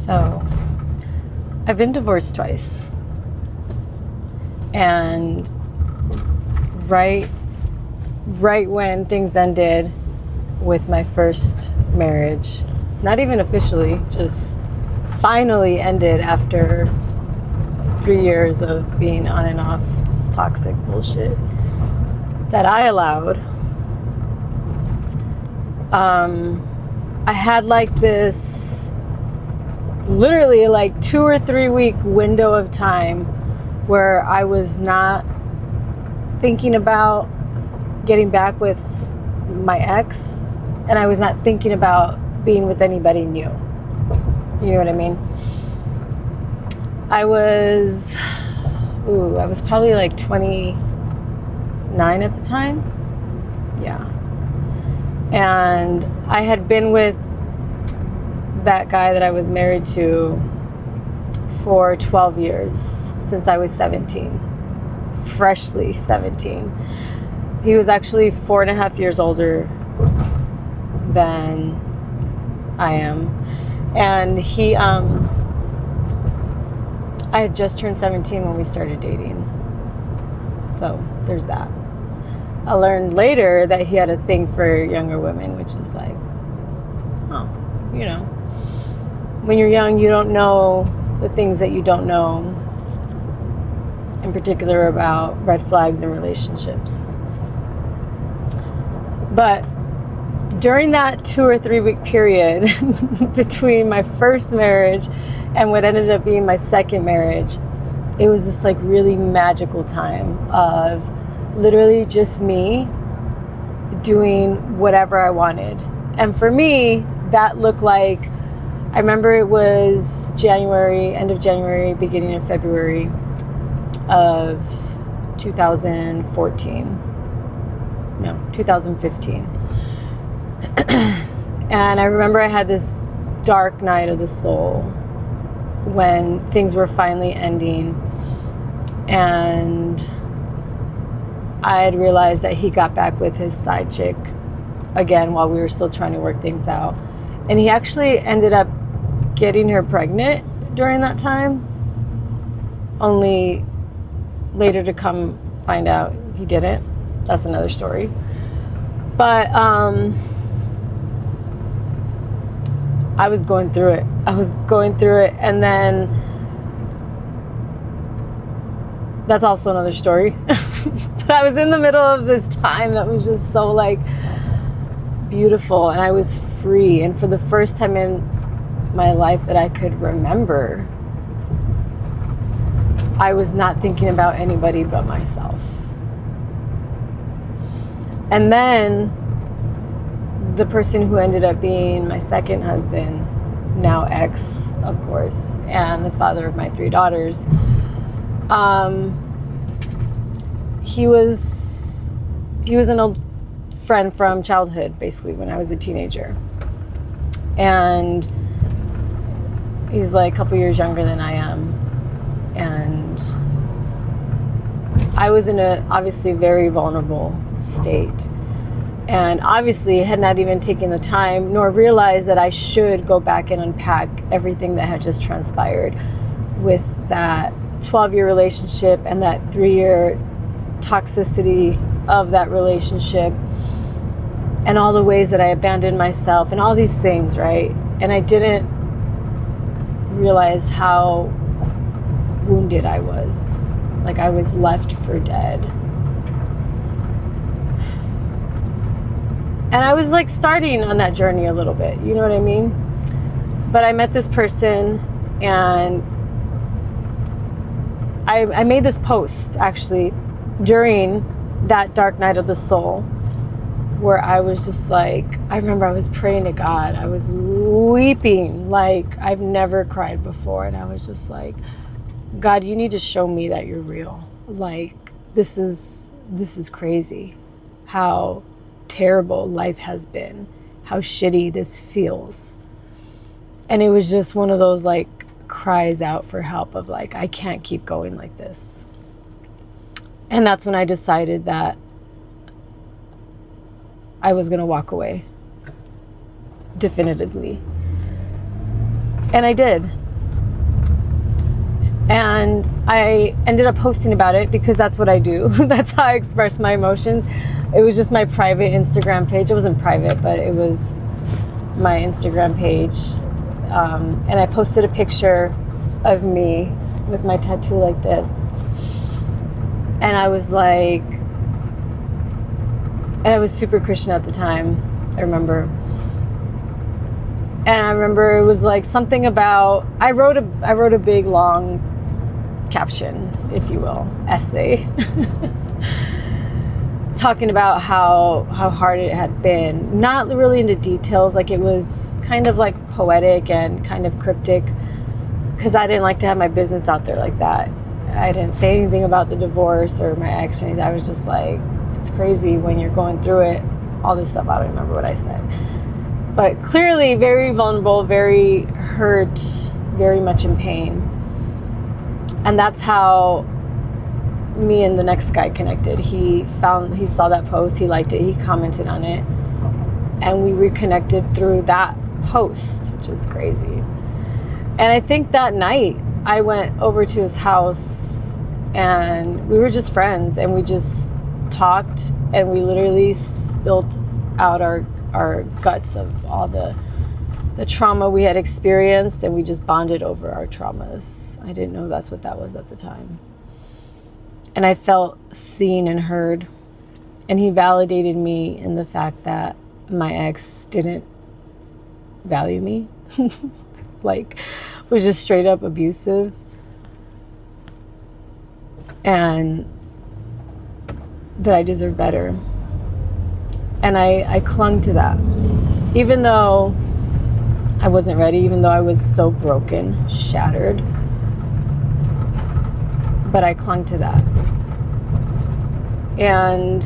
So, I've been divorced twice. And right when things ended with my first marriage, not even officially, just finally ended after 3 years of being on and off, just toxic bullshit that I allowed. I had like this literally like 2 or 3 week window of time where I was not thinking about getting back with my ex, and I was not thinking about being with anybody new. You know what I mean? I was probably like 29 at the time. Yeah. And I had been with that guy that I was married to for 12 years, since I was 17, freshly 17. He was actually 4.5 years older than I am. And I had just turned 17 when we started dating. So there's that. I learned later that he had a thing for younger women, which is like, oh, you know, when you're young, you don't know the things that you don't know, in particular about red flags in relationships. But during that 2 or 3 week period between my first marriage and what ended up being my second marriage, it was this like really magical time of literally just me doing whatever I wanted. And for me, that looked like, I remember it was January, end of January, beginning of February of 2015. And I remember I had this dark night of the soul when things were finally ending, and I had realized that he got back with his side chick again while we were still trying to work things out. And he actually ended up getting her pregnant during that time, only later to come find out he didn't. That's another story. But I was going through it. And then that's also another story. But I was in the middle of this time that was just so like beautiful, and I was free. And for the first time in my life that I could remember, I was not thinking about anybody but myself. And then the person who ended up being my second husband, now ex, of course, and the father of my 3 daughters, he was an old friend from childhood, basically, when I was a teenager. And he's like a couple years younger than I am. And I was in a obviously very vulnerable state, and obviously had not even taken the time nor realized that I should go back and unpack everything that had just transpired with that 12-year relationship and that 3-year toxicity of that relationship, and all the ways that I abandoned myself and all these things, right? And I didn't realize how wounded I was. Like I was left for dead. And I was like starting on that journey a little bit, you know what I mean? But I met this person, and I made this post actually during that dark night of the soul, where I was just like, I remember I was praying to God. I was weeping like I've never cried before. And I was just like, God, you need to show me that you're real. Like, this is crazy. How terrible life has been. How shitty this feels. And it was just one of those like cries out for help of like, I can't keep going like this. And that's when I decided that I was going to walk away. Definitively. And I did. And I ended up posting about it because that's what I do. That's how I express my emotions. It was just my private Instagram page. It wasn't private, but it was my Instagram page. And I posted a picture of me with my tattoo like this. And I was like, and I was super Christian at the time, I remember. And I remember it was like something about, I wrote a big long caption, if you will, essay, talking about how hard it had been. Not really into details, like it was kind of like poetic and kind of cryptic, because I didn't like to have my business out there like that. I didn't say anything about the divorce or my ex or anything. I was just like, it's crazy when you're going through it, all this stuff. I don't remember what I said. But clearly very vulnerable, very hurt, very much in pain. And that's how me and the next guy connected. He saw that post, he liked it, he commented on it, and we reconnected through that post, which is crazy. And I think that night I went over to his house and we were just friends, and we just talked, and we literally spilled out our guts of all the trauma we had experienced, and we just bonded over our traumas. I didn't know that's what that was at the time. And I felt seen and heard, and he validated me in the fact that my ex didn't value me, like was just straight up abusive, and that I deserve better. And I clung to that, even though I wasn't ready, even though I was so broken, shattered. But I clung to that. And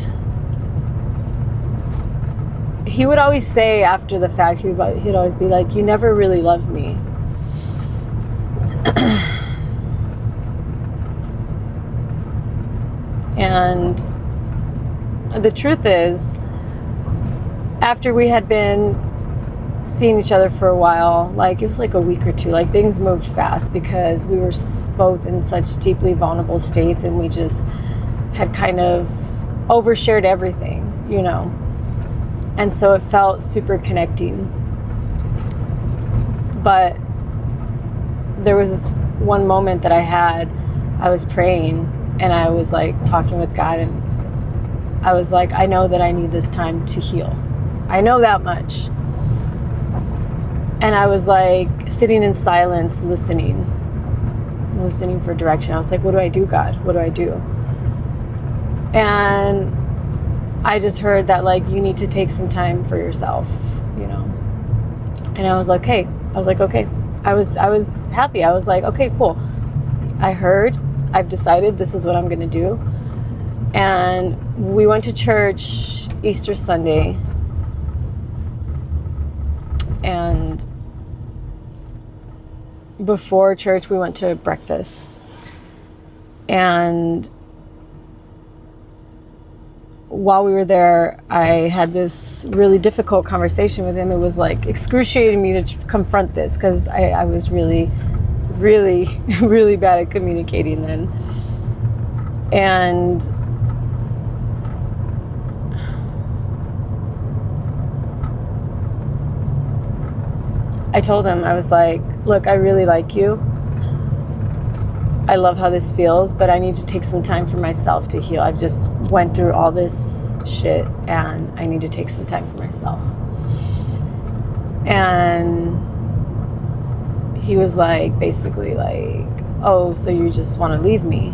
he would always say after the fact, he'd always be like, you never really loved me. And the truth is, after we had been seeing each other for a while, like it was like a week or two, like things moved fast because we were both in such deeply vulnerable states, and we just had kind of overshared everything, you know. And so it felt super connecting. But there was this one moment that I was praying, and I was like talking with God, and I was like, I know that I need this time to heal. I know that much. And I was like sitting in silence, listening for direction. I was like, what do I do, God? What do I do? And I just heard that, like, you need to take some time for yourself, you know. And I was like, okay. I was happy. I was like, okay, cool. I heard, I've decided this is what I'm going to do. And we went to church Easter Sunday. And before church, we went to breakfast. And while we were there, I had this really difficult conversation with him. It was like excruciating me to confront this, because I was really, really, really bad at communicating then. And I told him, I was like, look, I really like you. I love how this feels, but I need to take some time for myself to heal. I've just went through all this shit, and I need to take some time for myself. And he was like, basically like, oh, so you just want to leave me?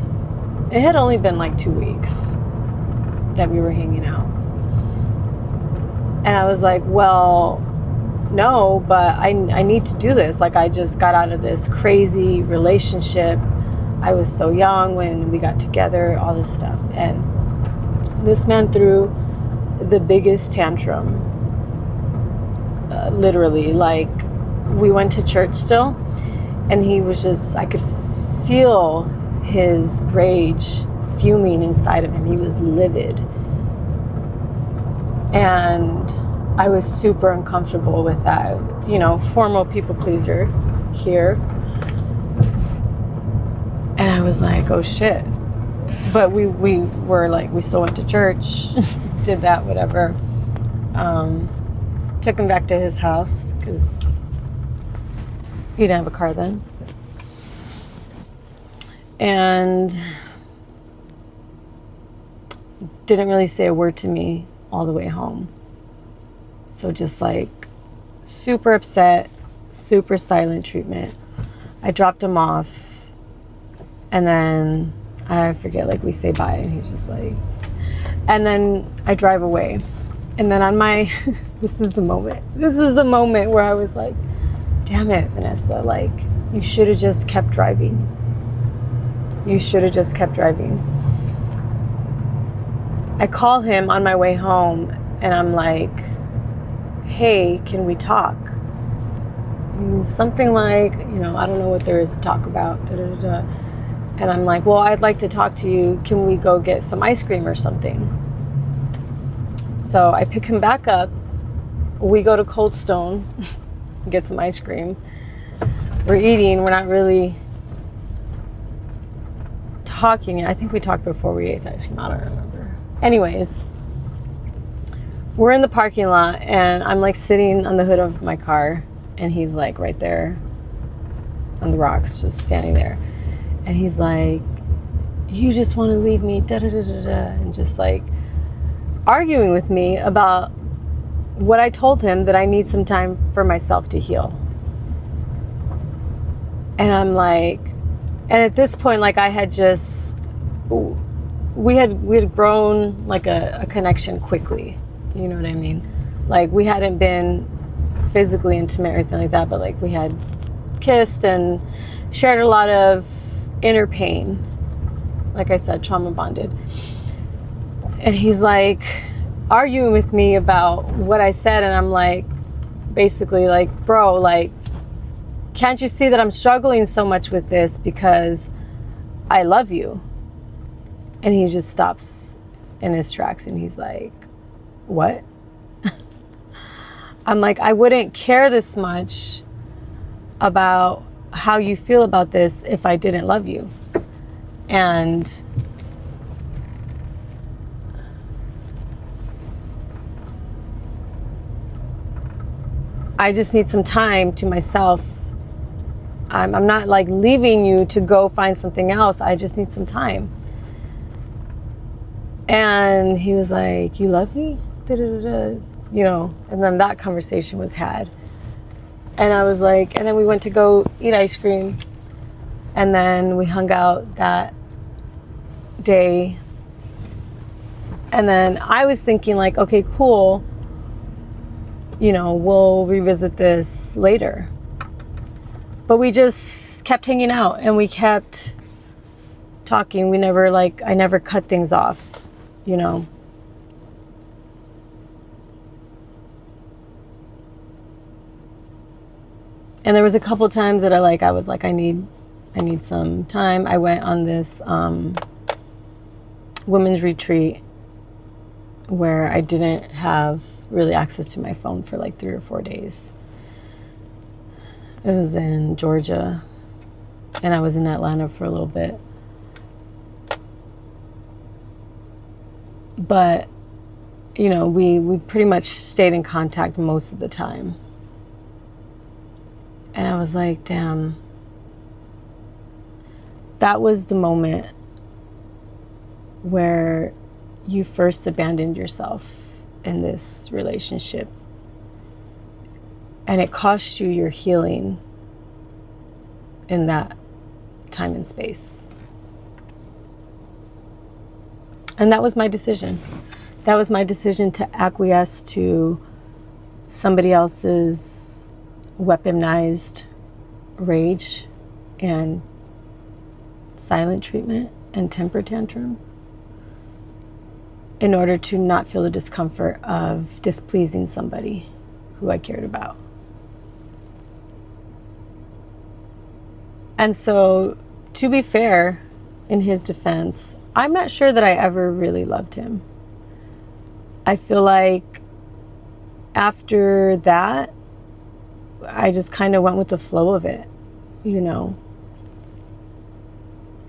It had only been like 2 weeks that we were hanging out. And I was like, well, no, but I need to do this. Like, I just got out of this crazy relationship. I was so young when we got together, all this stuff. And this man threw the biggest tantrum. Literally, like, we went to church still, and he was just, I could feel his rage fuming inside of him. He was livid. And I was super uncomfortable with that, you know, formal people pleaser. here. And I was like, oh shit. But we were like, we still went to church, did that, whatever. Took him back to his house because he didn't have a car then. And didn't really say a word to me all the way home. So just like super upset, super silent treatment. I dropped him off, and then I forget, like we say bye, and he's just like, and then I drive away. And then on my, this is the moment where I was like, damn it, Vanessa, like you should have just kept driving. I call him on my way home and I'm like, hey, can we talk? And something like, I don't know what there is to talk about. And I'm like, well, I'd like to talk to you. Can we go get some ice cream or something? So I pick him back up. We go to Cold Stone, get some ice cream. We're eating. We're not really talking. I think we talked before we ate the ice cream. I don't remember. Anyways, we're in the parking lot and I'm like sitting on the hood of my car and he's like right there on the rocks, just standing there. And he's like, you just want to leave me, and just like arguing with me about what I told him, that I need some time for myself to heal. And I'm like, and at this point, like I had just, we had grown like a connection quickly. You know what I mean? Like we hadn't been physically intimate or anything like that, but like we had kissed and shared a lot of inner pain. Like I said, trauma bonded. And he's like arguing with me about what I said. And I'm like, basically like, bro, like, can't you see that I'm struggling so much with this because I love you? And he just stops in his tracks and he's like, what? I'm like, I wouldn't care this much about how you feel about this if I didn't love you. And I just need some time to myself. I'm not like leaving you to go find something else. I just need some time. And he was like, you love me? And then that conversation was had. And I was like, and then we went to go eat ice cream. And then we hung out that day. And then I was thinking like, okay, cool. We'll revisit this later. But we just kept hanging out and we kept talking. I never cut things off, And there was a couple times that I was like, I need some time. I went on this women's retreat where I didn't have really access to my phone for like 3 or 4 days. It was in Georgia, and I was in Atlanta for a little bit. But, we pretty much stayed in contact most of the time. And I was like, damn, that was the moment where you first abandoned yourself in this relationship. And it cost you your healing in that time and space. And that was my decision. That was my decision to acquiesce to somebody else's weaponized rage and silent treatment and temper tantrum in order to not feel the discomfort of displeasing somebody who I cared about. And so, to be fair, in his defense, I'm not sure that I ever really loved him. I feel like after that, I just kind of went with the flow of it. you know.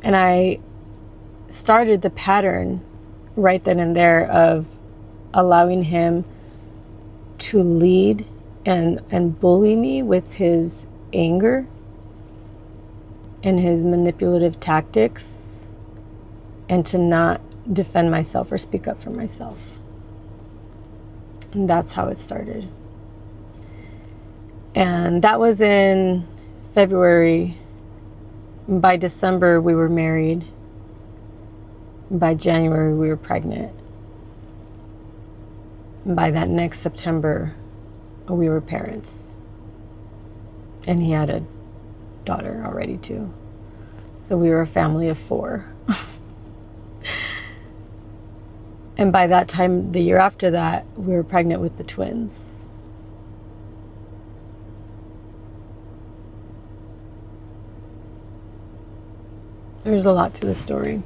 And I started the pattern right then and there of allowing him to lead and bully me with his anger and his manipulative tactics, and to not defend myself or speak up for myself. And that's how it started. And that was in February. By December, we were married. By January, we were pregnant. And by that next September, we were parents. And he had a daughter already too. So we were a family of 4. And by that time, the year after that, we were pregnant with the twins. There's a lot to the story.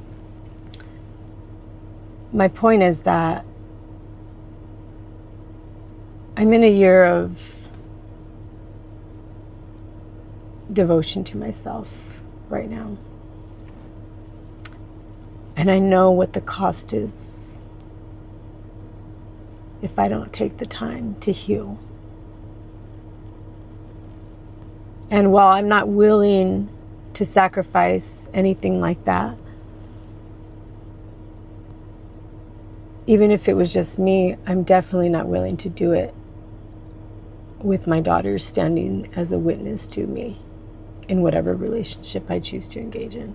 My point is that I'm in a year of devotion to myself right now. And I know what the cost is if I don't take the time to heal. And while I'm not willing to sacrifice anything like that, even if it was just me, I'm definitely not willing to do it with my daughter standing as a witness to me in whatever relationship I choose to engage in.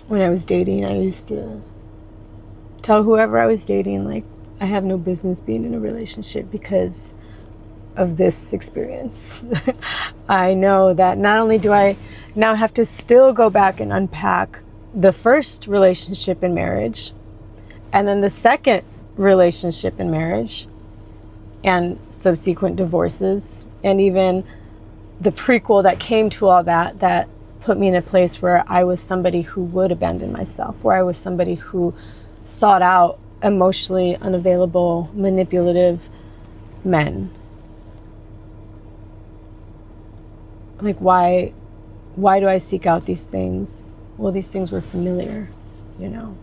When I was dating, I used to tell whoever I was dating, like, I have no business being in a relationship because of this experience. I know that not only do I now have to still go back and unpack the first relationship in marriage, and then the second relationship in marriage, and subsequent divorces, and even the prequel that came to all that, that put me in a place where I was somebody who would abandon myself, where I was somebody who sought out emotionally unavailable, manipulative men. Like, why do I seek out these things? Well, these things were familiar, you know.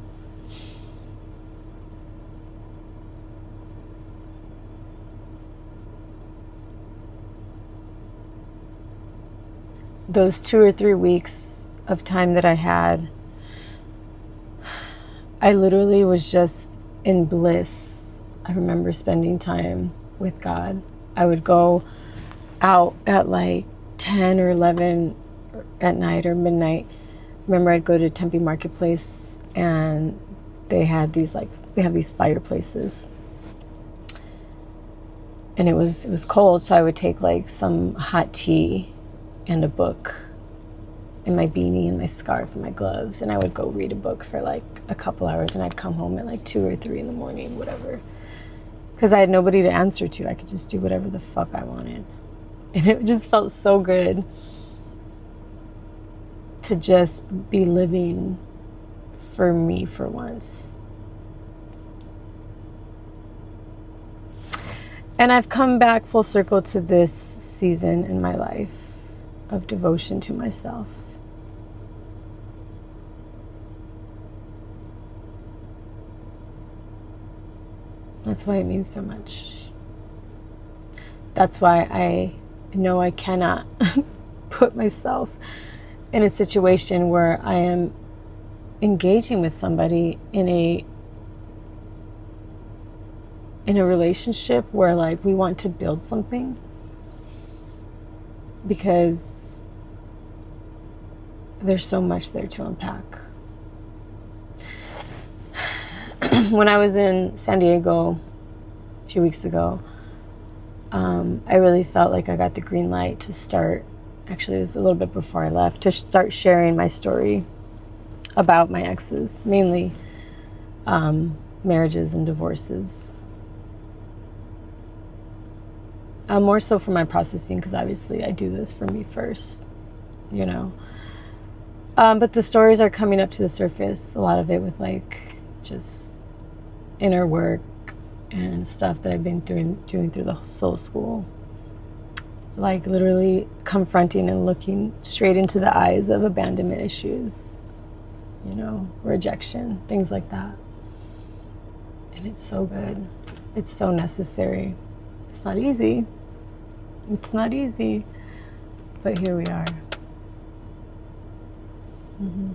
Those 2 or 3 weeks of time that I had, I literally was just in bliss. I remember spending time with God. I would go out at like 10 or 11 at night or midnight. Remember, I'd go to Tempe Marketplace, and they have these fireplaces, and it was cold, so I would take like some hot tea and a book and my beanie and my scarf and my gloves, and I would go read a book for like a couple hours, and I'd come home at like 2 or 3 in the morning, whatever, because I had nobody to answer to. I could just do whatever the fuck I wanted, and it just felt so good to just be living for me for once. And I've come back full circle to this season in my life of devotion to myself. That's why it means so much. That's why I know I cannot put myself in a situation where I am engaging with somebody in a relationship where like we want to build something, because there's so much there to unpack. When I was in San Diego a few weeks ago, I really felt like I got the green light to start. Actually, it was a little bit before I left, to start sharing my story about my exes, mainly marriages and divorces. More so for my processing, because obviously I do this for me first, you know. But the stories are coming up to the surface, a lot of it with like just inner work, and stuff that I've been doing through the soul school. Like literally confronting and looking straight into the eyes of abandonment issues, you know, rejection, things like that. And it's so good. It's so necessary. It's not easy. It's not easy. But here we are. Mm-hmm.